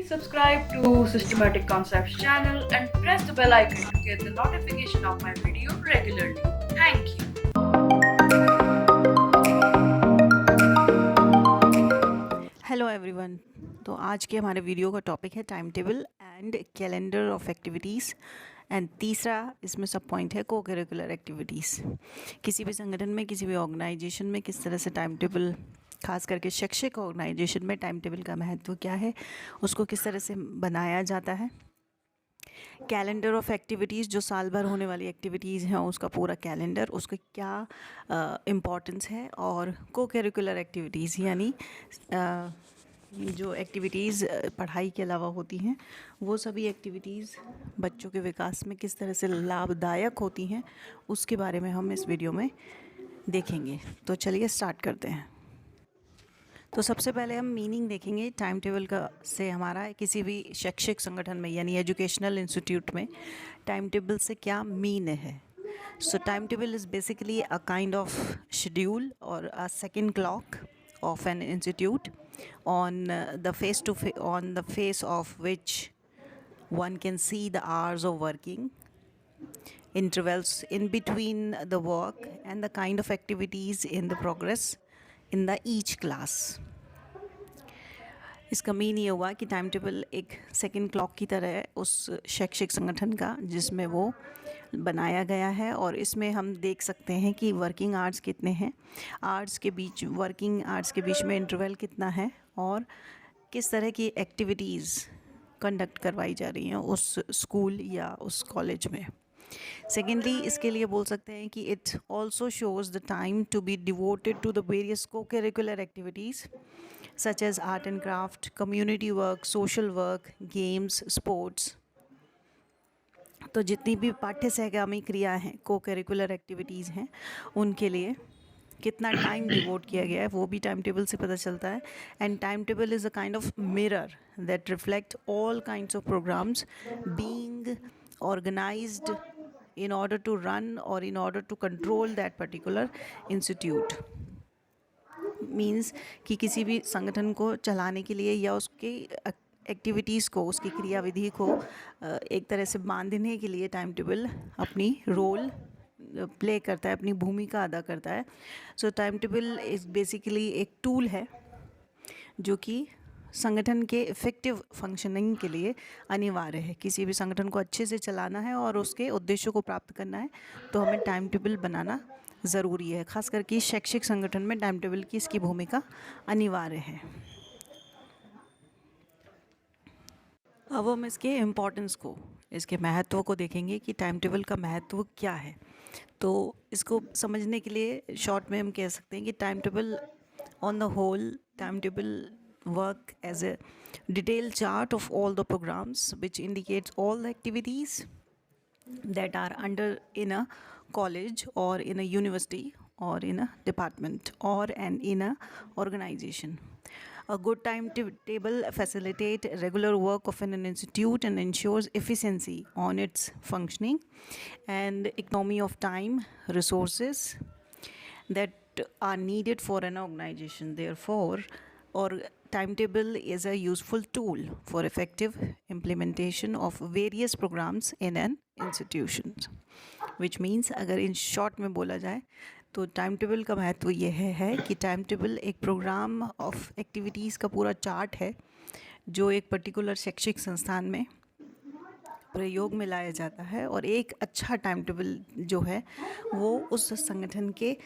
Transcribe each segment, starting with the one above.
Please subscribe to Systematic Concepts channel and press the bell icon to get the notification of my video regularly. Thank you. Hello everyone. तो आज के हमारे video का topic है time table and calendar of activities and तीसरा इसमें सब point है को करिकुलर एक्टिविटीज़। किसी भी संगठन में, किसी भी ऑर्गेनाइजेशन में किस तरह से टाइम टेबल, खास करके शैक्षिक ऑर्गेनाइजेशन में टाइम टेबल का महत्व क्या है, उसको किस तरह से बनाया जाता है। कैलेंडर ऑफ एक्टिविटीज़, जो साल भर होने वाली एक्टिविटीज़ हैं उसका पूरा कैलेंडर, उसका क्या इम्पोर्टेंस है। और को करिकुलर एक्टिविटीज़ यानी जो एक्टिविटीज़ पढ़ाई के अलावा होती हैं, वो सभी एक्टिविटीज़ बच्चों के विकास में किस तरह से लाभदायक होती हैं, उसके बारे में हम इस वीडियो में देखेंगे। तो चलिए स्टार्ट करते हैं। तो सबसे पहले हम मीनिंग देखेंगे टाइम टेबल का से हमारा किसी भी शैक्षिक संगठन में यानी एजुकेशनल इंस्टीट्यूट में टाइम टेबल से क्या मीन है। So time table is basically a kind of schedule और a second clock of an institute on the face of which one can see the hours of working, intervals in between the work, and the kind of activities in the progress in the each class. इसका mean ये हुआ कि time table एक second clock की तरह है उस शैक्षिक संगठन का जिसमें वो बनाया गया है, और इसमें हम देख सकते हैं कि वर्किंग आवर्स कितने हैं, वर्किंग आवर्स के बीच में इंटरवल कितना है, और किस तरह की एक्टिविटीज़ कंडक्ट करवाई जा रही हैं उस स्कूल या उस कॉलेज में। सेकेंडली, इसके लिए बोल सकते हैं कि it also shows the time to be devoted to the various co curricular activities such as art and craft, community work, social work, games, sports. तो जितनी भी पाठ्य सहगामी क्रिया हैं, को करिकुलर एक्टिविटीज़ हैं, उनके लिए कितना टाइम डिवोट किया गया है वो भी टाइम टेबल से पता चलता है। And time table is a kind of mirror that reflect all kinds of programmes being organised in order to run or in order to control that particular institute. Means कि किसी भी संगठन को चलाने के लिए या उसके एक्टिविटीज़ को, उसकी क्रियाविधि को एक तरह से बांधने के लिए टाइम टेबल अपनी रोल प्ले करता है, अपनी भूमिका अदा करता है। So time table is basically एक टूल है जो कि संगठन के इफ़ेक्टिव फंक्शनिंग के लिए अनिवार्य है। किसी भी संगठन को अच्छे से चलाना है और उसके उद्देश्यों को प्राप्त करना है तो हमें टाइम टेबल बनाना ज़रूरी है। खास करके शैक्षिक संगठन में टाइम टेबल की इसकी भूमिका अनिवार्य है। अब हम इसके इम्पोर्टेंस को, इसके महत्व को देखेंगे कि टाइम टेबल का महत्व क्या है। तो इसको समझने के लिए शॉर्ट में हम कह सकते हैं कि time table on the whole, time table work as a detailed chart of all the programs which indicates all the activities that are under in a college or in a university or in a department or in a organization. A good table facilitates regular work of an institute and ensures efficiency on its functioning and economy of time, resources that are needed for an organization. Therefore, timetable is a useful tool for effective implementation of various programs in an institution. Which means, अगर in short में बोला जाए तो time table का महत्व ये है कि टाइम टेबल एक प्रोग्राम ऑफ एक्टिविटीज़ का पूरा चार्ट है जो एक पर्टिकुलर शैक्षिक संस्थान में प्रयोग में लाया जाता है, और एक अच्छा टाइम टेबल जो है वो उस संगठन के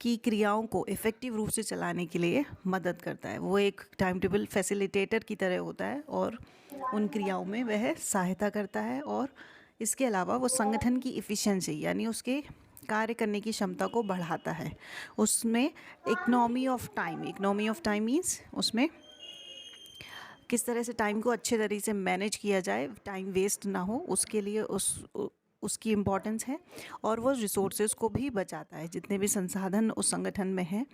की क्रियाओं को इफ़ेक्टिव रूप से चलाने के लिए मदद करता है। वो एक टाइम टेबल फैसिलिटेटर की तरह होता है और उन क्रियाओं में वह सहायता करता है, और इसके अलावा वो संगठन की इफ़िशेंसी यानी उसके कार्य करने की क्षमता को बढ़ाता है। उसमें इकनॉमी ऑफ टाइम मीन्स उसमें किस तरह से टाइम को अच्छे तरीके से मैनेज किया जाए, टाइम वेस्ट ना हो, उसके लिए उसकी इम्पॉर्टेंस है। और वो रिसोर्सेज को भी बचाता है, जितने भी संसाधन उस संगठन में हैं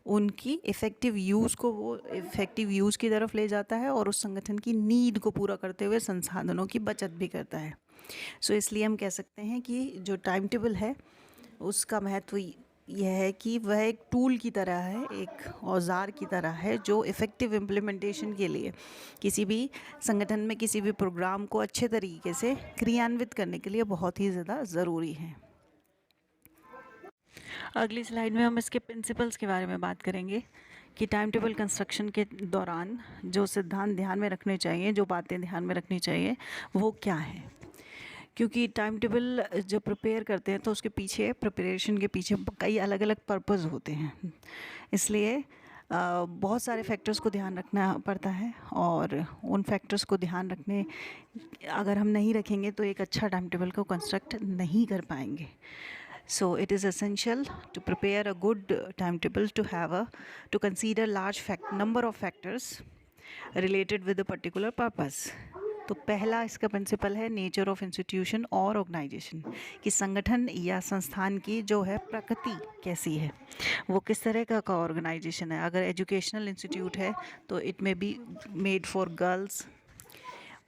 उनकी इफ़ेक्टिव यूज़ की तरफ ले जाता है, और उस संगठन की नीड को पूरा करते हुए संसाधनों की बचत भी करता है। सो इसलिए हम कह सकते हैं कि जो टाइम टेबल है उसका महत्व यह है कि वह एक टूल की तरह है, एक औजार की तरह है जो इफ़ेक्टिव इम्प्लीमेंटेशन के लिए किसी भी संगठन में किसी भी प्रोग्राम को अच्छे तरीके से क्रियान्वित करने के लिए बहुत ही ज़्यादा ज़रूरी है। अगली स्लाइड में हम इसके प्रिंसिपल्स के बारे में बात करेंगे कि टाइम टेबल कंस्ट्रक्शन के दौरान जो सिद्धांत ध्यान में रखने चाहिए, जो बातें ध्यान में रखनी चाहिए, वो क्या है। क्योंकि टाइम टेबल जब प्रिपेयर करते हैं तो उसके पीछे, प्रिपरेशन के पीछे कई अलग अलग पर्पस होते हैं, इसलिए बहुत सारे फैक्टर्स को ध्यान रखना पड़ता है और उन फैक्टर्स को ध्यान रखने अगर हम नहीं रखेंगे तो एक अच्छा टाइम टेबल को कंस्ट्रक्ट नहीं कर पाएंगे। So it is essential to prepare a good timetable to consider large number of factors related with a particular purpose. तो पहला इसका प्रिंसिपल है नेचर ऑफ इंस्टीट्यूशन और ऑर्गेनाइजेशन, कि संगठन या संस्थान की जो है प्रकृति कैसी है, वो किस तरह का ऑर्गेनाइजेशन है। अगर एजुकेशनल इंस्टीट्यूट है तो it may be made for girls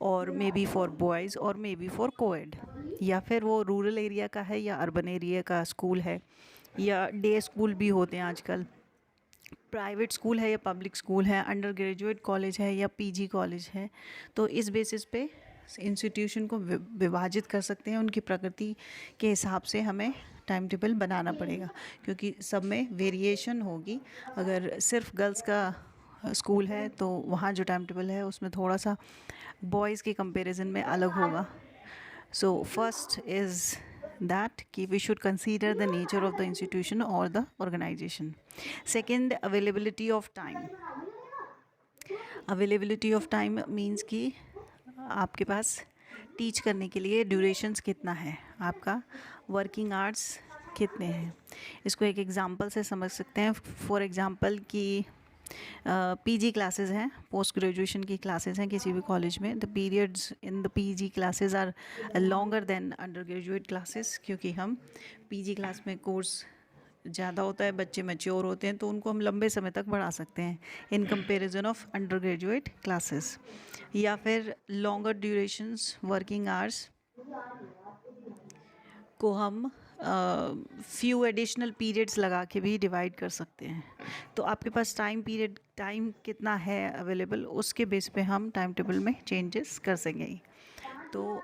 और मे बी फॉर बॉयज़ और मे बी फॉर कोएड, या फिर वो रूरल एरिया का है या अर्बन एरिया का स्कूल है, या डे स्कूल भी होते हैं आजकल, प्राइवेट स्कूल है या पब्लिक स्कूल है, अंडर ग्रेजुएट कॉलेज है या पीजी कॉलेज है। तो इस बेसिस पे इंस्टीट्यूशन को विभाजित कर सकते हैं, उनकी प्रकृति के हिसाब से हमें टाइम टेबल बनाना पड़ेगा, क्योंकि सब में वेरिएशन होगी। अगर सिर्फ गर्ल्स का स्कूल है तो वहाँ जो टाइम टेबल है उसमें थोड़ा सा बॉयज़ के कंपैरिजन में अलग होगा। सो फर्स्ट इज़ that कि we should consider the nature of the institution or the organization. Second, availability of time. Availability of time means कि आपके पास टीच करने के लिए ड्यूरेशंस कितना है, आपका वर्किंग आवर्स कितने हैं। इसको एक एग्जांपल से समझ सकते हैं। फॉर एग्जांपल कि पीजी क्लासेस हैं, पोस्ट ग्रेजुएशन की क्लासेस हैं किसी भी कॉलेज में, the periods in the PG classes are longer than under graduate classes, क्योंकि हम पीजी क्लास में कोर्स ज़्यादा होता है, बच्चे मैच्योर होते हैं, तो उनको हम लंबे समय तक बढ़ा सकते हैं in comparison of under graduate classes. या फिर लॉन्गर ड्यूरेशंस वर्किंग आवर्स को हम फ्यू एडिशनल पीरियड्स लगा के भी डिवाइड कर सकते हैं। तो आपके पास टाइम कितना है अवेलेबल, उसके बेस पे हम टाइम टेबल में चेंजेस कर सकेंगे। तो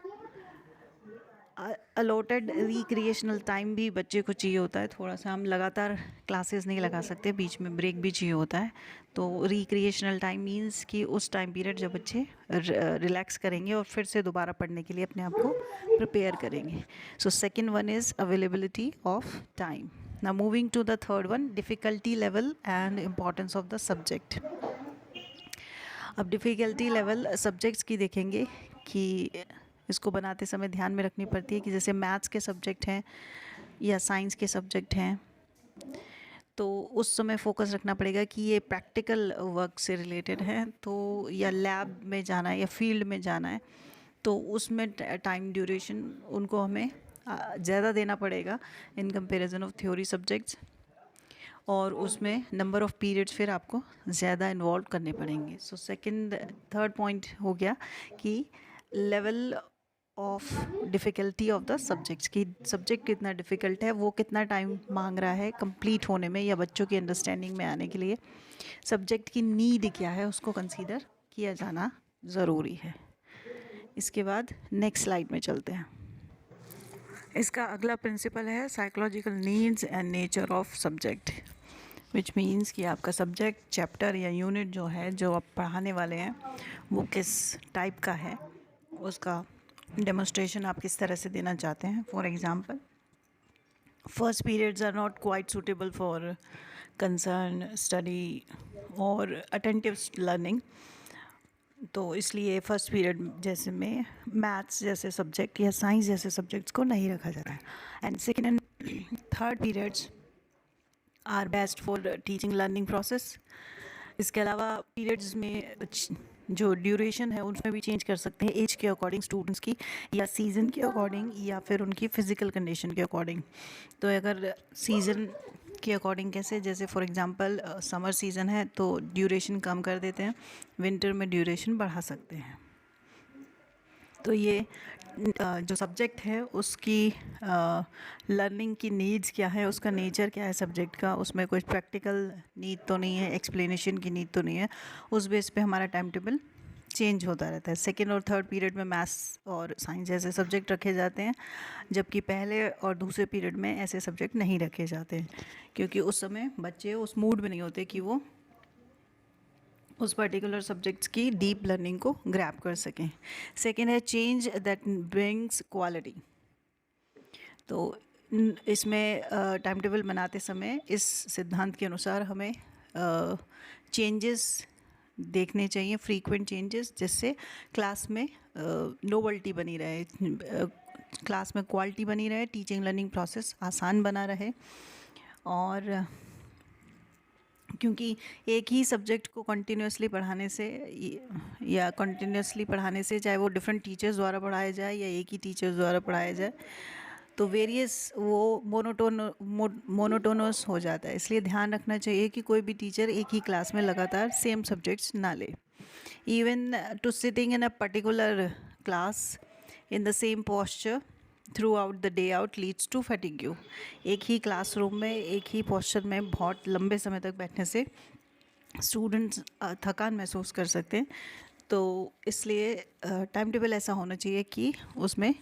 अलॉटेड रिक्रिएशनल टाइम भी बच्चे को चाहिए होता है थोड़ा सा, हम लगातार क्लासेस नहीं लगा सकते, बीच में ब्रेक भी चाहिए होता है। तो रिक्रिएशनल टाइम मीन्स कि उस टाइम पीरियड जब बच्चे रिलैक्स करेंगे और फिर से दोबारा पढ़ने के लिए अपने आप को प्रिपेयर करेंगे। So second one is availability of time. Now moving to the third one, difficulty level and importance of the subject. अब डिफ़िकल्टी लेवल सब्जेक्ट्स की देखेंगे कि इसको बनाते समय ध्यान में रखनी पड़ती है कि जैसे मैथ्स के सब्जेक्ट हैं या साइंस के सब्जेक्ट हैं, तो उस समय फोकस रखना पड़ेगा कि ये प्रैक्टिकल वर्क से रिलेटेड है, तो या लैब में जाना है या फील्ड में जाना है, तो उसमें टाइम ड्यूरेशन उनको हमें ज़्यादा देना पड़ेगा in comparison of theory subjects, और उसमें नंबर ऑफ़ पीरियड्स फिर आपको ज़्यादा इन्वॉल्व करने पड़ेंगे। सो थर्ड पॉइंट हो गया कि level of difficulty of the subjects, की सब्जेक्ट कितना डिफ़िकल्ट है, वो कितना टाइम मांग रहा है कंप्लीट होने में या बच्चों की अंडरस्टैंडिंग में आने के लिए, सब्जेक्ट की नीड क्या है उसको कंसीडर किया जाना ज़रूरी है। इसके बाद नेक्स्ट स्लाइड में चलते हैं। इसका अगला प्रिंसिपल है psychological needs and nature of subject, which means कि आपका सब्जेक्ट, चैप्टर या यूनिट जो है, जो आप पढ़ाने वाले हैं, वो किस टाइप का है, उसका डेमोन्स्ट्रेशन आप किस तरह से देना चाहते हैं। For example, first periods are not quite suitable for concern study और अटेंटिव लर्निंग, तो इसलिए फ़र्स्ट पीरियड जैसे में मैथ्स जैसे सब्जेक्ट या साइंस जैसे सब्जेक्ट्स को नहीं रखा जाता है। And second and third periods are best for teaching learning process. इसके अलावा पीरियड्स में जो ड्यूरेशन है उसमें भी चेंज कर सकते हैं एज के अकॉर्डिंग स्टूडेंट्स की, या सीज़न के अकॉर्डिंग, या फिर उनकी फ़िज़िकल कंडीशन के अकॉर्डिंग। तो अगर सीज़न के अकॉर्डिंग कैसे, जैसे फॉर एग्जांपल समर सीज़न है तो ड्यूरेशन कम कर देते हैं, विंटर में ड्यूरेशन बढ़ा सकते हैं। तो ये जो सब्जेक्ट है उसकी लर्निंग की नीड्स क्या है, उसका नेचर क्या है सब्जेक्ट का, उसमें कोई प्रैक्टिकल नीड तो नहीं है, एक्सप्लेनेशन की नीड तो नहीं है, उस बेस पे हमारा टाइम टेबल चेंज होता रहता है। सेकेंड और थर्ड पीरियड में मैथ्स और साइंस जैसे सब्जेक्ट रखे जाते हैं, जबकि पहले और दूसरे पीरियड में ऐसे सब्जेक्ट नहीं रखे जाते हैं, क्योंकि उस समय बच्चे उस मूड में नहीं होते कि वो उस पर्टिकुलर सब्जेक्ट्स की डीप लर्निंग को ग्रैब कर सकें। सेकेंड है चेंज दैट ब्रिंग्स क्वालिटी। तो इसमें टाइम टेबल बनाते समय इस सिद्धांत के अनुसार हमें चेंजेस देखने चाहिए, फ्रीक्वेंट चेंजेस, जिससे क्लास में नोवेल्टी बनी रहे, क्लास में क्वालिटी बनी रहे, टीचिंग लर्निंग प्रोसेस आसान बना रहे। और क्योंकि एक ही सब्जेक्ट को कंटिन्यूसली पढ़ाने से या कंटिन्यूसली पढ़ाने से, चाहे वो डिफरेंट टीचर्स द्वारा पढ़ाया जाए या एक ही टीचर्स द्वारा पढ़ाया जाए, तो वेरियस वो मोनोटोनस हो जाता है। इसलिए ध्यान रखना चाहिए कि कोई भी टीचर एक ही क्लास में लगातार सेम सब्जेक्ट्स ना ले। Even to sitting in a particular class in the same posture throughout the day out leads to fatigue. एक ही क्लासरूम में एक ही पोस्चर में बहुत लंबे समय तक बैठने से स्टूडेंट्स थकान महसूस कर सकते हैं। तो इसलिए टाइम टेबल ऐसा होना चाहिए कि उसमें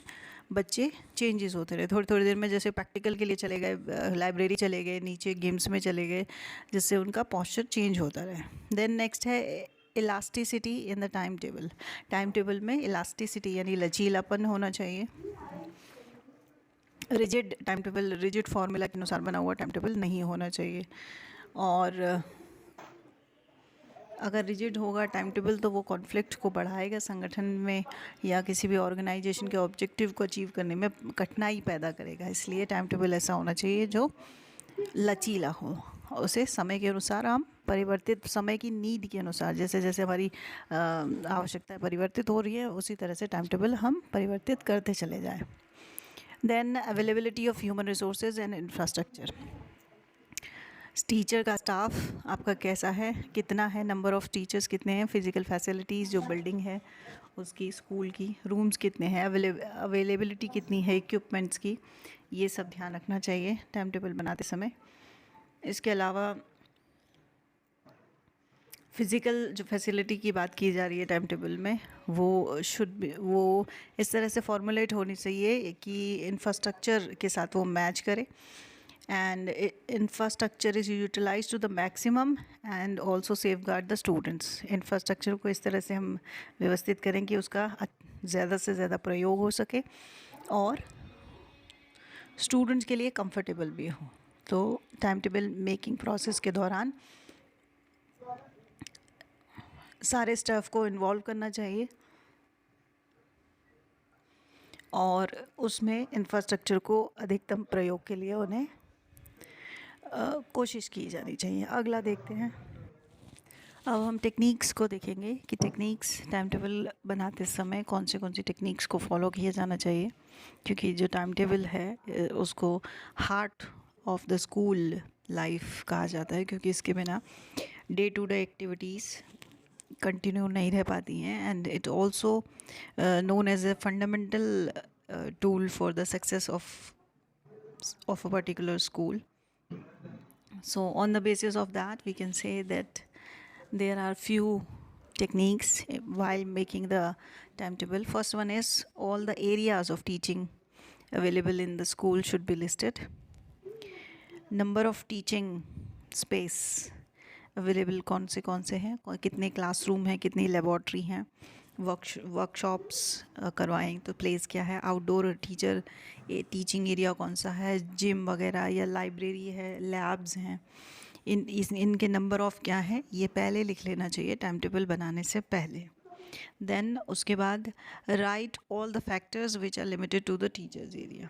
बच्चे चेंजेस होते रहे, थोड़ी थोड़ी देर में, जैसे प्रैक्टिकल के लिए चले गए, लाइब्रेरी चले गए, नीचे गेम्स में चले गए, जिससे उनका पोस्चर चेंज होता रहे। देन नेक्स्ट है elasticity in the time table. Time table में इलास्टिसिटी यानी लचीलापन होना चाहिए। Rigid time table, rigid formula के अनुसार बना हुआ टाइम टेबल नहीं होना चाहिए। और अगर रिजिड होगा टाइम टेबल तो वो कॉन्फ्लिक्ट को बढ़ाएगा संगठन में, या किसी भी ऑर्गेनाइजेशन के ऑब्जेक्टिव को अचीव करने में कठिनाई पैदा करेगा। इसलिए टाइम टेबल ऐसा होना चाहिए जो लचीला हो, उसे समय के अनुसार हम परिवर्तित, समय की नीड के अनुसार, जैसे जैसे हमारी आवश्यकताएं परिवर्तित हो रही है, उसी तरह से टाइम टेबल हम परिवर्तित करते चले जाएं। Then availability of human resources and infrastructure. Teacher का स्टाफ आपका कैसा है, कितना है, नंबर ऑफ़ टीचर्स कितने हैं, फिज़िकल फैसिलिटीज़ जो बिल्डिंग है उसकी, स्कूल की रूम्स कितने हैं, अवेलेबिलिटी कितनी है इक्विपमेंट्स की, ये सब ध्यान रखना चाहिए टाइम टेबल बनाते समय। इसके अलावा फ़िज़िकल जो फैसिलिटी की बात की जा रही है टाइम टेबल में, वो इस तरह से फॉर्मुलेट होनी चाहिए कि इंफ्रास्ट्रक्चर के साथ वो मैच करे, and infrastructure is utilized to the maximum and also safeguard the students। Infrastructure को इस तरह से हम व्यवस्थित करें कि उसका ज़्यादा से ज़्यादा प्रयोग हो सके और स्टूडेंट्स के लिए कंफर्टेबल भी हो। तो टाइम टेबल मेकिंग प्रोसेस के दौरान सारे स्टाफ को इन्वॉल्व करना चाहिए और उसमें इंफ्रास्ट्रक्चर को अधिकतम प्रयोग के लिए उन्हें कोशिश की जानी चाहिए। अगला देखते हैं। अब हम टेक्निक्स को देखेंगे कि टेक्निक्स टाइम टेबल बनाते समय कौन सी टेक्निक्स को फॉलो किया जाना चाहिए, क्योंकि जो टाइम टेबल है उसको heart of the school life कहा जाता है, क्योंकि इसके बिना day to day activities continue नहीं रह पाती हैं, and it also known as a fundamental tool for the success of a particular school. So on the basis of that, we can say that there are few techniques while making the timetable. First one is all the areas of teaching available in the school should be listed. Number of teaching space available कौन से हैं, कितने classroom हैं, कितनी laboratory हैं, workshops करवाएं तो place क्या है, आउटडोर टीचर टीचिंग एरिया कौन सा है, जिम वगैरह या लाइब्रेरी है, लैब्स हैं, इनके नंबर ऑफ़ क्या है, ये पहले लिख लेना चाहिए टाइम टेबल बनाने से पहले। देन उसके बाद write all the factors which are limited to the teachers area.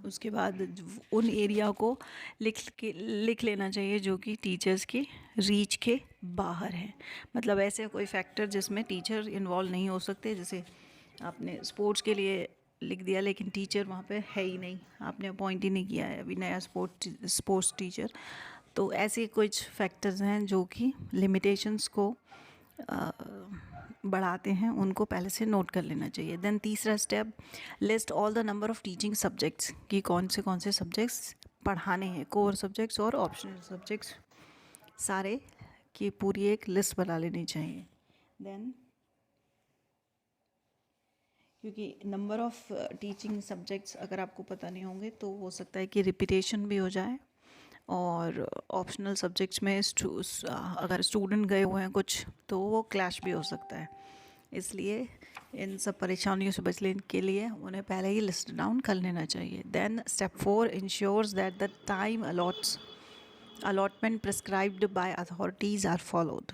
उसके बाद उन एरिया को लिख लेना चाहिए जो कि टीचर्स के रीच के बाहर है। मतलब ऐसे कोई फैक्टर जिसमें टीचर इन्वॉल्व नहीं हो सकते, जैसे आपने स्पोर्ट्स के लिए लिख दिया लेकिन टीचर वहाँ पे है ही नहीं, आपने अपॉइंट ही नहीं किया है अभी नया स्पोर्ट्स टीचर। तो ऐसे कुछ फैक्टर्स हैं जो कि लिमिटेशंस को बढ़ाते हैं उनको पहले से नोट कर लेना चाहिए। देन तीसरा step, list all the number of teaching subjects कि कौन से सब्जेक्ट्स पढ़ाने हैं, कोर सब्जेक्ट्स और ऑप्शनल सब्जेक्ट्स सारे की पूरी एक लिस्ट बना लेनी चाहिए। देन क्योंकि नंबर ऑफ़ टीचिंग सब्जेक्ट्स अगर आपको पता नहीं होंगे तो हो सकता है कि रिपीटेशन भी हो जाए, और ऑप्शनल सब्जेक्ट्स में अगर स्टूडेंट गए हुए हैं कुछ तो वो क्लैश भी हो सकता है। इसलिए इन सब परेशानियों से बचने के लिए उन्हें पहले ही लिस्ट डाउन कर लेना चाहिए। Then step 4 ensures that the time allotment prescribed by authorities are followed.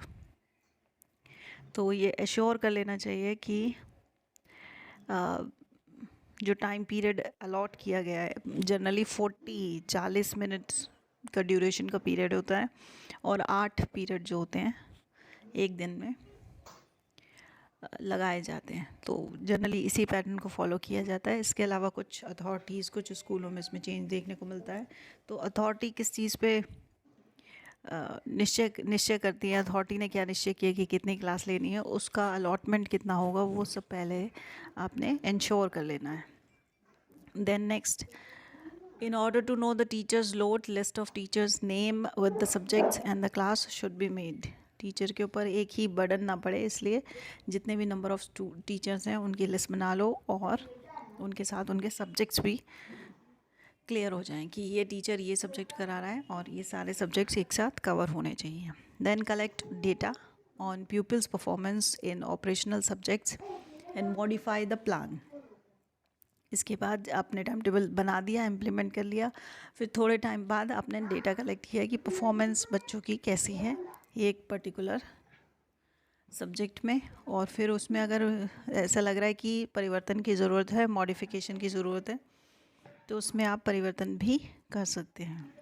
तो ये एश्योर कर लेना चाहिए कि जो टाइम पीरियड अलॉट किया गया है, जनरली 40 मिनट्स का ड्यूरेशन का पीरियड होता है, और 8 पीरियड जो होते हैं एक दिन में लगाए जाते हैं। तो जनरली इसी पैटर्न को फॉलो किया जाता है। इसके अलावा कुछ अथॉरिटीज़, कुछ स्कूलों में इसमें चेंज देखने को मिलता है। तो अथॉरिटी किस चीज़ पे निश्चय करती है, अथॉरिटी ने क्या निश्चय किया कि कितनी क्लास लेनी है, उसका अलॉटमेंट कितना होगा, वो सब पहले आपने इंश्योर कर लेना है। Then next, in order to know the teacher's load, list of teachers name with the subjects and the class should be made। Teacher के ऊपर एक ही बर्डन ना पड़े, इसलिए जितने भी नंबर ऑफ़ टीचर्स हैं उनकी लिस्ट बना लो, और उनके साथ उनके सब्जेक्ट्स भी क्लियर हो जाएं कि ये टीचर ये सब्जेक्ट करा रहा है और ये सारे सब्जेक्ट्स एक साथ कवर होने चाहिए। Then collect data on pupils performance in operational subjects and modify the plan. इसके बाद आपने टाइम टेबल बना दिया, इम्प्लीमेंट कर लिया, फिर थोड़े टाइम बाद आपने डेटा कलेक्ट किया कि परफॉर्मेंस बच्चों की कैसी है एक पर्टिकुलर सब्जेक्ट में, और फिर उसमें अगर ऐसा लग रहा है कि परिवर्तन की ज़रूरत है, मॉडिफिकेशन की ज़रूरत है, तो उसमें आप परिवर्तन भी कर सकते हैं।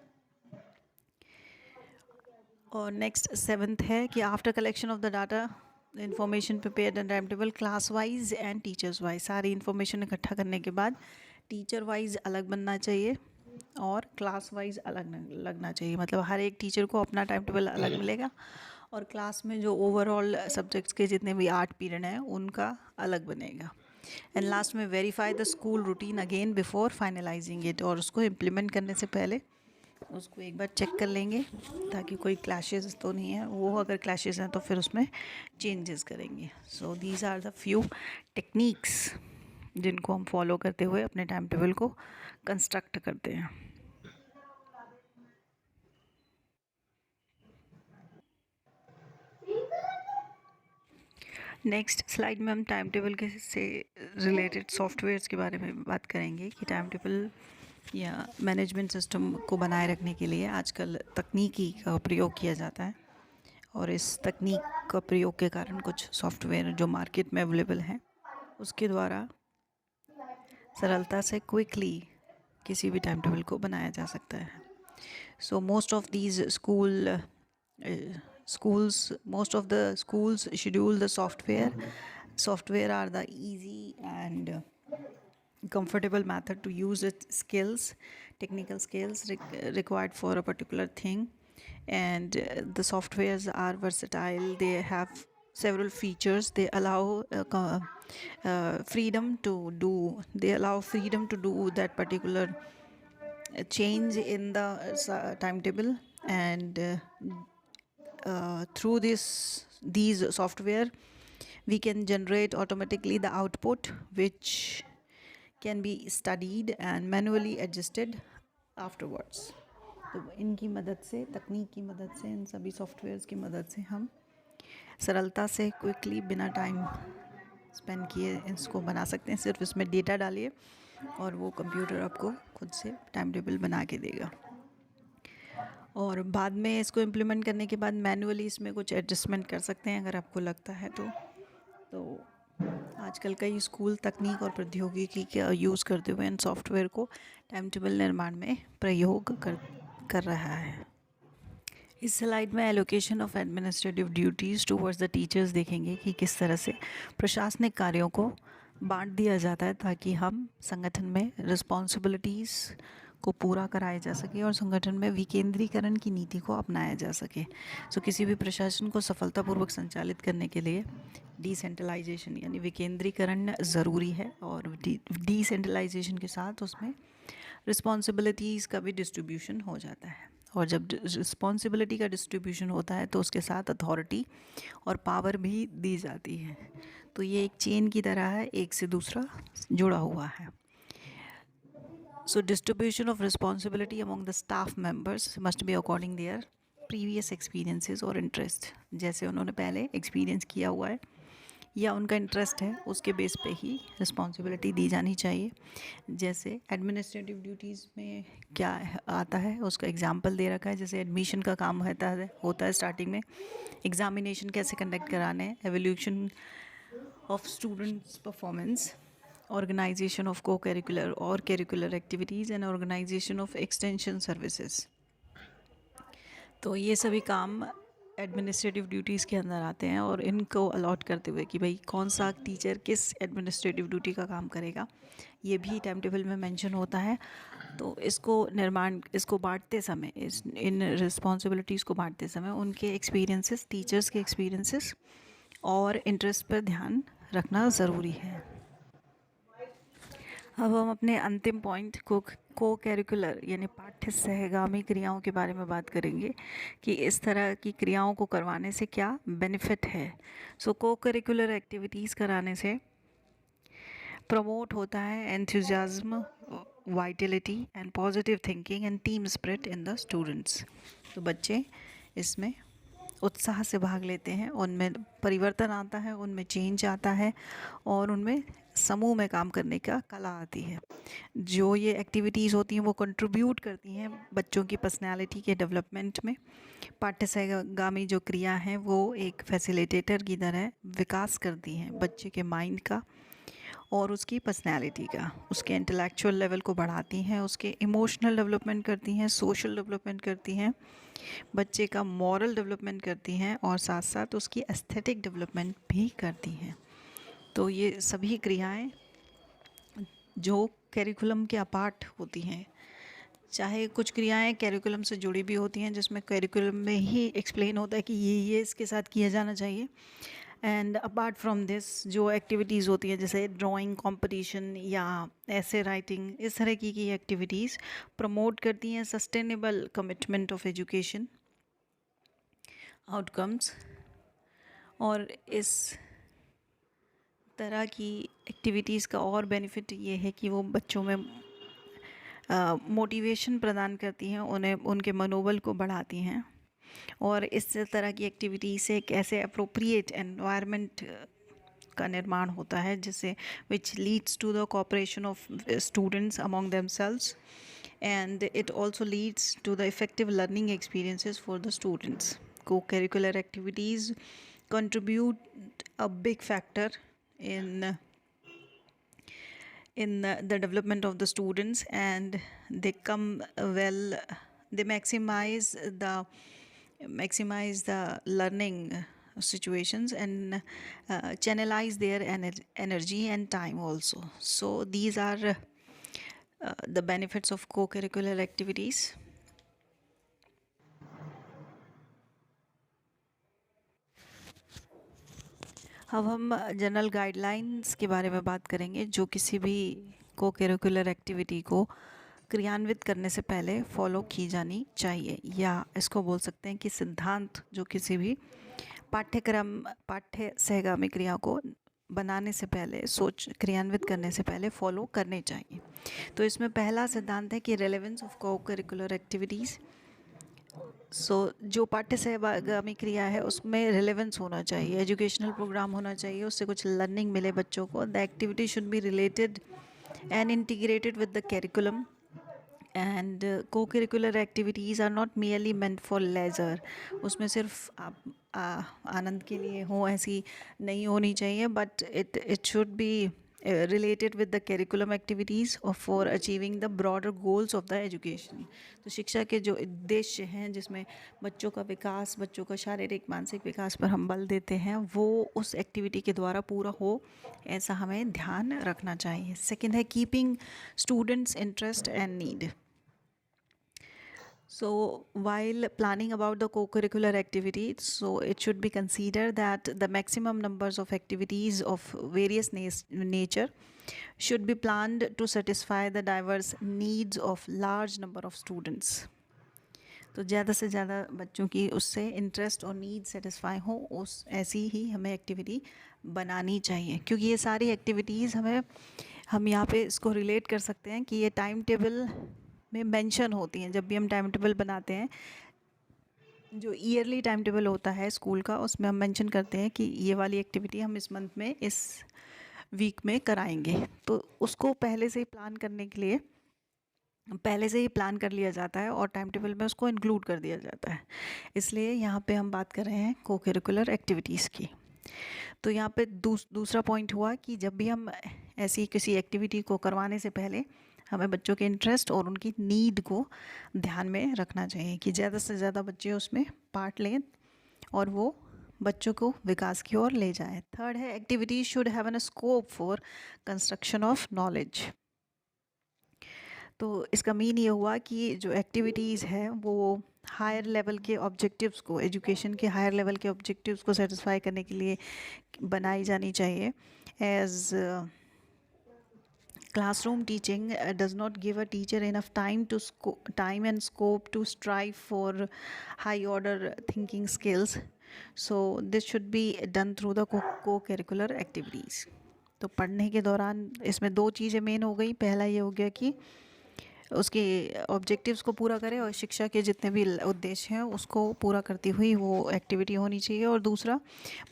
और नेक्स्ट 7th है कि after collection of the data information prepared and time table class wise and teachers wise. सारी इन्फॉर्मेशन इकट्ठा करने के बाद टीचर वाइज अलग बनना चाहिए और क्लास वाइज अलग लगना चाहिए। मतलब हर एक टीचर को अपना टाइम टेबल अलग मिलेगा, और क्लास में जो ओवरऑल सब्जेक्ट्स के जितने भी 8 पीरियड हैं उनका अलग बनेगा। एंड लास्ट में verify the school routine again before finalising it. और उसको इम्प्लीमेंट करने से पहले उसको एक बार चेक कर लेंगे ताकि कोई क्लैशेस तो नहीं है। वो अगर क्लैशेस हैं तो फिर उसमें चेंजेस करेंगे। So these are the few techniques जिनको हम फॉलो करते हुए अपने टाइम टेबल को कंस्ट्रक्ट करते हैं। नेक्स्ट स्लाइड में हम टाइम टेबल के से रिलेटेड सॉफ्टवेयर्स के बारे में बात करेंगे कि टाइम टेबल या मैनेजमेंट सिस्टम को बनाए रखने के लिए आजकल तकनीकी का प्रयोग किया जाता है, और इस तकनीक का प्रयोग के कारण कुछ सॉफ्टवेयर जो मार्केट में अवेलेबल हैं उसके द्वारा सरलता से क्विकली किसी भी टाइम टेबल को बनाया जा सकता है। So most of the schools schedule the software are the easy and comfortable method to use its technical skills required for a particular thing, and the softwares are versatile. They have several features. They allow freedom to do that particular change in the timetable, and through these software we can generate automatically the output which can be studied and manually adjusted afterwards। तो इनकी मदद से, तकनीक की मदद से, इन सभी softwares की मदद से हम सरलता से क्विकली बिना टाइम स्पेंड किए इसको बना सकते हैं। सिर्फ इसमें डेटा डालिए और वो कंप्यूटर आपको खुद से टाइम टेबल बना के देगा। और बाद में इसको इम्प्लीमेंट करने के बाद मैनुअली इसमें कुछ एडजस्टमेंट कर सकते हैं अगर आपको लगता है तो आजकल कई स्कूल तकनीक और प्रौद्योगिकी का यूज़ करते हुए इन सॉफ्टवेयर को टाइम टेबल निर्माण में प्रयोग कर रहा है। इस स्लाइड में allocation of administrative duties towards the teachers देखेंगे कि किस तरह से प्रशासनिक कार्यों को बांट दिया जाता है ताकि हम संगठन में रिस्पॉन्सिबिलिटीज़ को पूरा कराया जा सके और संगठन में विकेंद्रीकरण की नीति को अपनाया जा सके। सो किसी भी प्रशासन को सफलतापूर्वक संचालित करने के लिए डिसेंट्रलाइजेशन यानी विकेंद्रीकरण ज़रूरी है, और डिसेंट्रलाइजेशन के साथ उसमें रिस्पॉन्सिबिलिटीज़ का भी डिस्ट्रीब्यूशन हो जाता है। और जब रिस्पॉन्सिबिलिटी का डिस्ट्रीब्यूशन होता है तो उसके साथ अथॉरिटी और पावर भी दी जाती है। तो ये एक चेन की तरह है, एक से दूसरा जुड़ा हुआ है। So distribution of responsibility among the staff members must be according their previous experiences or interest। जैसे उन्होंने पहले एक्सपीरियंस किया हुआ है या उनका इंटरेस्ट है, उसके बेस पे ही रिस्पॉन्सिबिलिटी दी जानी चाहिए। जैसे एडमिनिस्ट्रेटिव ड्यूटीज़ में क्या आता है उसका एग्जांपल दे रखा है। जैसे एडमिशन का काम होता है स्टार्टिंग में, एग्जामिनेशन कैसे कंडक्ट कराने हैं, evolution of students performance, organization of co-curricular or curricular activities and organization of extension services। तो ये सभी काम एडमिनिस्ट्रेटिव ड्यूटीज़ के अंदर आते हैं, और इनको अलॉट करते हुए कि भाई कौन सा टीचर किस एडमिनिस्ट्रेटिव ड्यूटी का काम करेगा, ये भी टाइम टेबल में मेंशन होता है। तो इसको बांटते समय, इन रिस्पॉन्सिबिलिटीज़ को बांटते समय उनके एक्सपीरियंसेस, टीचर्स के एक्सपीरियंसेस और इंटरेस्ट पर ध्यान रखना ज़रूरी है। अब हम अपने अंतिम पॉइंट को करिकुलर यानी पाठ्य सहगामी क्रियाओं के बारे में बात करेंगे कि इस तरह की क्रियाओं को करवाने से क्या बेनिफिट है। सो को करिकुलर एक्टिविटीज़ कराने से प्रमोट होता है enthusiasm, Vitality and positive thinking and team spirit in the students. तो बच्चे इसमें उत्साह से भाग लेते हैं, उनमें परिवर्तन आता है, उनमें चेंज आता है और उनमें समूह में काम करने का कला आती है। जो ये एक्टिविटीज़ होती हैं वो कंट्रीब्यूट करती हैं बच्चों की पर्सनालिटी के डेवलपमेंट में। पाठ्य सहगामी जो क्रिया हैं वो एक फैसिलिटेटर की तरह विकास करती हैं बच्चे के माइंड का और उसकी पर्सनालिटी का, उसके इंटेलेक्चुअल लेवल को बढ़ाती हैं, उसके इमोशनल डेवलपमेंट करती हैं, सोशल डेवलपमेंट करती हैं, बच्चे का मॉरल डेवलपमेंट करती हैं और साथ साथ उसकी एस्थेटिक डेवलपमेंट भी करती हैं। तो ये सभी क्रियाएं जो करिकुलम के अपार्ट होती हैं, चाहे कुछ क्रियाएं करिकुलम से जुड़ी भी होती हैं जिसमें करिकुलम में ही एक्सप्लेन होता है कि ये इसके साथ किया जाना चाहिए, एंड अपार्ट फ्रॉम दिस जो एक्टिविटीज़ होती हैं जैसे ड्राइंग कंपटीशन या ऐसे राइटिंग, इस तरह की एक्टिविटीज़ प्रमोट करती हैं sustainable commitment of education outcomes. और इस तरह की एक्टिविटीज़ का और बेनिफिट ये है कि वो बच्चों में मोटिवेशन प्रदान करती हैं, उन्हें उनके मनोबल को बढ़ाती हैं और इस तरह की एक्टिविटी से एक ऐसे अप्रोप्रिएट एनवायरनमेंट का निर्माण होता है जिससे which leads to the cooperation of students among themselves and it also leads to the effective learning experiences for the students. co-curricular activities contribute a big factor in the development of the students, and they maximize the learning situations and channelize their energy and time also. So these are the benefits of co-curricular activities. अब हम general guidelines के बारे में बात करेंगे जो किसी भी को करिकुलर एक्टिविटी को क्रियान्वित करने से पहले फॉलो की जानी चाहिए, या इसको बोल सकते हैं कि सिद्धांत जो किसी भी पाठ्य सहगामी क्रिया को बनाने से पहले क्रियान्वित करने से पहले फॉलो करने चाहिए। तो इसमें पहला सिद्धांत है कि रेलेवेंस ऑफ को करिकुलर एक्टिविटीज़। जो पाठ्य सहगामी क्रिया है उसमें रिलेवेंस होना चाहिए, एजुकेशनल प्रोग्राम होना चाहिए, उससे कुछ लर्निंग मिले बच्चों को। The activity should be related and integrated with the curriculum, and co curricular activities are not merely meant for leisure. उसमें सिर्फ आप आनंद के लिए हो ऐसी नहीं होनी चाहिए, but it should be related with the curriculum activities or for achieving the broader goals of the education। तो शिक्षा के जो उद्देश्य हैं जिसमें बच्चों का विकास, बच्चों का शारीरिक मानसिक विकास पर हम बल देते हैं, वो उस एक्टिविटी के द्वारा पूरा हो, ऐसा हमें ध्यान रखना चाहिए। सेकंड है keeping students interest and need. So, while planning about the co-curricular activity, so it should be considered that the maximum numbers of activities of various nature should be planned to satisfy the diverse needs of large number of students. तो ज़्यादा से ज़्यादा बच्चों की उससे interest और need satisfy हो, उस ऐसी ही हमें एक्टिविटी बनानी चाहिए, क्योंकि ये सारी एक्टिविटीज़ हम यहाँ पे इसको रिलेट कर सकते हैं कि ये टाइम टेबल में मेंशन होती हैं। जब भी हम टाइम टेबल बनाते हैं, जो ईयरली टाइम टेबल होता है स्कूल का, उसमें हम मेंशन करते हैं कि ये वाली एक्टिविटी हम इस मंथ में, इस वीक में कराएंगे। तो उसको पहले से ही प्लान करने के लिए पहले से ही प्लान कर लिया जाता है और टाइम टेबल में उसको इंक्लूड कर दिया जाता है। इसलिए यहाँ पे हम बात कर रहे हैं को करिकुलर एक्टिविटीज़ की। तो यहाँ पे दूसरा पॉइंट हुआ कि जब भी हम ऐसी किसी एक्टिविटी को करवाने से पहले हमें बच्चों के इंटरेस्ट और उनकी नीड को ध्यान में रखना चाहिए कि ज़्यादा से ज़्यादा बच्चे उसमें पार्ट लें और वो बच्चों को विकास की ओर ले जाए। थर्ड है, activities should have an scope for construction of knowledge. तो इसका मीन ये हुआ कि जो एक्टिविटीज़ है वो हायर लेवल के ऑब्जेक्टिव्स को, एजुकेशन के हायर लेवल के ऑब्जेक्टिव्स को सेटिस्फाई करने के लिए बनाई जानी चाहिए। As classroom teaching does not give a teacher enough time and scope to strive for high order thinking skills, so this should be done through the co-curricular activities. तो पढ़ने के दौरान इसमें दो चीज़ें मेन हो गई। पहला ये हो गया कि उसके ऑब्जेक्टिव्स को पूरा करें और शिक्षा के जितने भी उद्देश्य हैं उसको पूरा करती हुई वो एक्टिविटी होनी चाहिए। और दूसरा,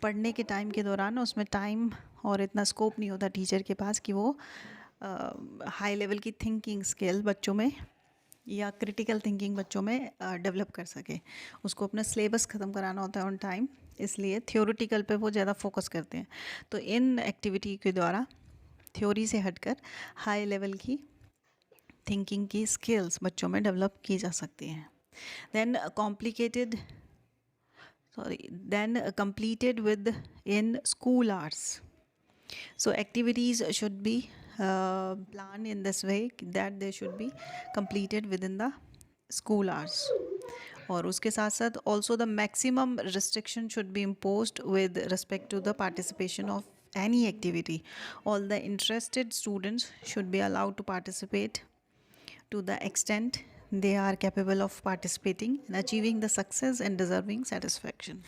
पढ़ने के टाइम के दौरान उसमें टाइम और इतना स्कोप नहीं होता टीचर के पास कि वो हाई लेवल की थिंकिंग स्किल बच्चों में या क्रिटिकल थिंकिंग बच्चों में डेवलप कर सके। उसको अपना सिलेबस ख़त्म कराना होता है ऑन टाइम, इसलिए थ्योरेटिकल पे वो ज़्यादा फोकस करते हैं। तो इन एक्टिविटी के द्वारा थ्योरी से हटकर हाई लेवल की थिंकिंग की स्किल्स बच्चों में डेवलप की जा सकती हैं। Then completed with in school hours. So activities should be planned in this way that they should be completed within the school hours. और उसके साथ साथ also the maximum restriction should be imposed with respect to the participation of any activity. All the interested students should be allowed to participate to the extent they are capable of participating and achieving the success and deserving satisfaction.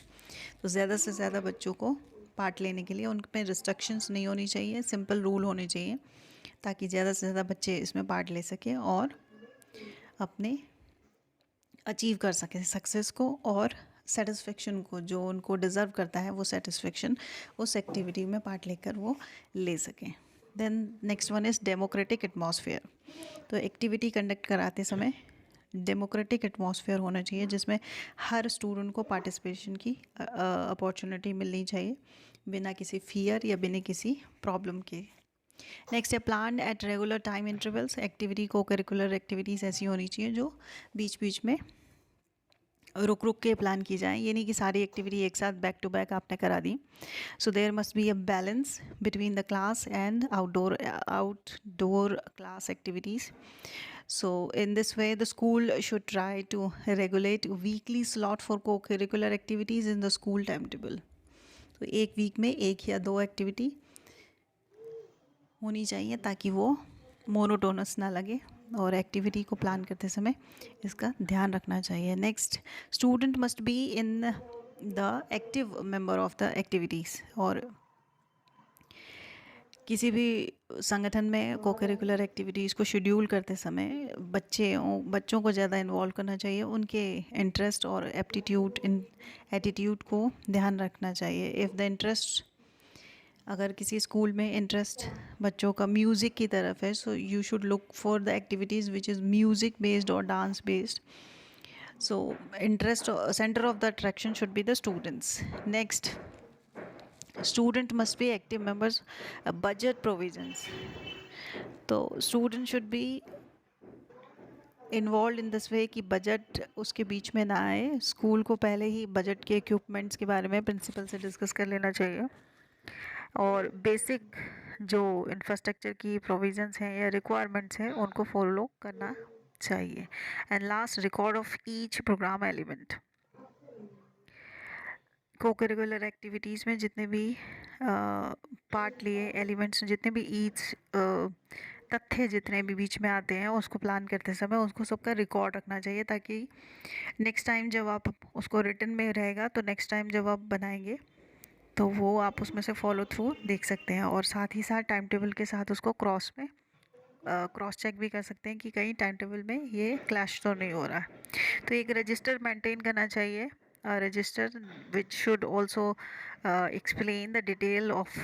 तो ज़्यादा से ज़्यादा बच्चों को part लेने के लिए उनमें रिस्ट्रिक्शंस नहीं होनी चाहिए, सिंपल रूल होने चाहिए ताकि ज़्यादा से ज़्यादा बच्चे इसमें पार्ट ले सकें और अपने अचीव कर सकें सक्सेस को और सेटिस्फेक्शन को, जो उनको डिज़र्व करता है वो सेटिस्फेक्शन उस एक्टिविटी में पार्ट लेकर वो ले सकें। Then next one is democratic atmosphere. तो एक्टिविटी कंडक्ट कराते समय डेमोक्रेटिक एटमॉस्फेयर होना चाहिए जिसमें हर स्टूडेंट को पार्टिसिपेशन की अपॉर्चुनिटी मिलनी चाहिए बिना किसी फियर या बिना किसी प्रॉब्लम के। नेक्स्ट है plan at regular time intervals. Activity को करिकुलर एक्टिविटीज़ ऐसी होनी चाहिए जो बीच बीच में रुक रुक के प्लान की जाए, ये नहीं कि सारी एक्टिविटी एक साथ बैक टू बैक आपने करा दी। So there must be a balance between the class and outdoor class activities. So in this way the school should try to regulate weekly slot for co-curricular activities in the school timetable. तो एक week में एक या दो activity होनी चाहिए ताकि वो मोनोटोनस ना लगे और एक्टिविटी को प्लान करते समय इसका ध्यान रखना चाहिए. Next, student must be in the active member of the activities. और किसी भी संगठन में को करिकुलर एक्टिविटीज़ को शेड्यूल करते समय बच्चों को ज़्यादा इन्वॉल्व करना चाहिए, उनके इंटरेस्ट और एटीट्यूड को ध्यान रखना चाहिए. इफ़ द इंटरेस्ट, अगर किसी स्कूल में इंटरेस्ट बच्चों का म्यूज़िक की तरफ है, so you should look for the activities which is music based और dance based. So interest centre of the attraction should be the students. Next, student must be active members. Budget provisions. तो student should be involve in this way कि budget उसके बीच में ना आए. School को पहले ही budget के इक्विपमेंट्स के बारे में प्रिंसिपल से डिस्कस कर लेना चाहिए और बेसिक जो इंफ्रास्ट्रक्चर की प्रोविजंस हैं या रिक्वायरमेंट्स हैं उनको फॉलो करना चाहिए। And last, record of each programme element. Co curricular activities में जितने भी पार्ट लिए एलिमेंट्स, जितने भी ईच तथ्य जितने भी बीच में आते हैं उसको प्लान करते समय उसको सबका रिकॉर्ड रखना चाहिए, ताकि नेक्स्ट टाइम जब आप उसको रिटन में रहेगा तो नेक्स्ट टाइम जब आप बनाएंगे तो वो आप उसमें से फॉलो थ्रू देख सकते हैं। और साथ ही साथ टाइम टेबल के साथ उसको क्रॉस चेक भी कर सकते हैं कि कहीं टाइम टेबल में ये क्लैश तो नहीं हो रहा है। तो एक रजिस्टर मेंटेन करना चाहिए, register which should also explain the detail of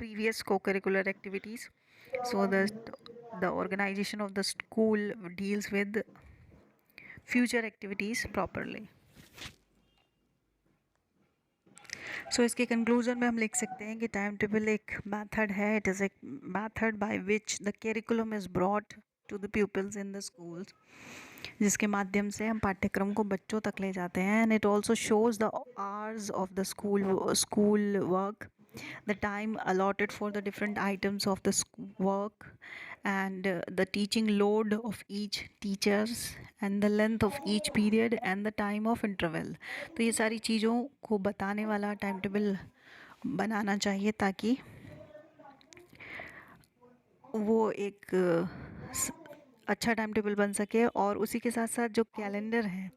previous co-curricular activities, so the organization of the school deals with future activities properly. So इसके कंक्लूजन में हम लिख सकते हैं कि टाइम टेबल एक मेथड है, it is a method by which the curriculum is brought to the pupils in the schools, जिसके माध्यम से हम पाठ्यक्रम को बच्चों तक ले जाते हैं। And it also shows the hours of the school work, the time allotted for the different items of the work, and the teaching load of each teachers, and the length of each period, and the time of interval. तो ये सारी चीज़ों को बताने वाला time table बनाना चाहिए, ताकि वो एक अच्छा टाइम टेबल बन सके। और उसी के साथ साथ जो कैलेंडर है,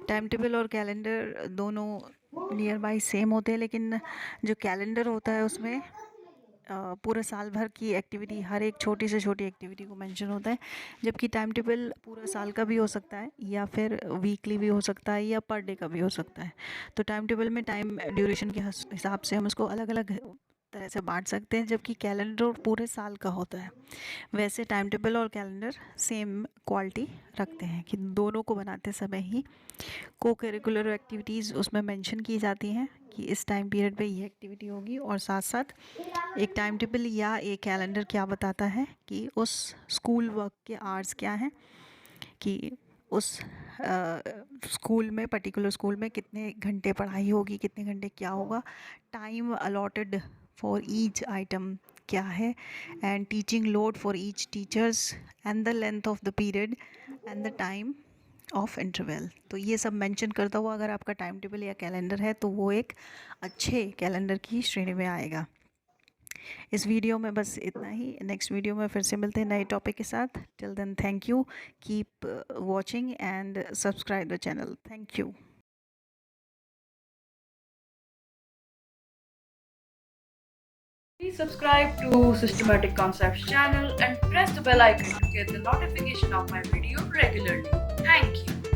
टाइम टेबल और कैलेंडर दोनों नियर बाई सेम होते हैं, लेकिन जो कैलेंडर होता है उसमें पूरे साल भर की एक्टिविटी, हर एक छोटी से छोटी एक्टिविटी को मेंशन होता है, जबकि टाइम टेबल पूरा साल का भी हो सकता है, या फिर वीकली भी हो सकता है, या पर डे का भी हो सकता है। तो टाइम टेबल में टाइम ड्यूरेशन के हिसाब से हम इसको अलग अलग तरह से बांट सकते हैं, जबकि कैलेंडर पूरे साल का होता है। वैसे टाइम टेबल और कैलेंडर सेम क्वालिटी रखते हैं कि दोनों को बनाते समय ही को करिकुलर एक्टिविटीज़ उसमें मेंशन की जाती हैं कि इस टाइम पीरियड पे ये एक्टिविटी होगी, और साथ साथ एक टाइम टेबल या एक कैलेंडर क्या बताता है कि उस स्कूल वर्क के आवर्स क्या हैं, कि उस स्कूल में, पर्टिकुलर स्कूल में कितने घंटे पढ़ाई होगी, कितने घंटे क्या होगा, time allotted for each item क्या है, and teaching load for each teachers, and the length of the period, and the time of interval. तो ये सब मेंशन करता हुआ अगर आपका टाइम टेबल या कैलेंडर है तो वो एक अच्छे कैलेंडर की श्रेणी में आएगा। इस वीडियो में बस इतना ही। नेक्स्ट वीडियो में फिर से मिलते हैं नए टॉपिक के साथ। Till then, thank you, keep watching and subscribe the channel. Thank you. Please subscribe to Systematic Concepts channel and press the bell icon to get the notification of my video regularly. Thank you.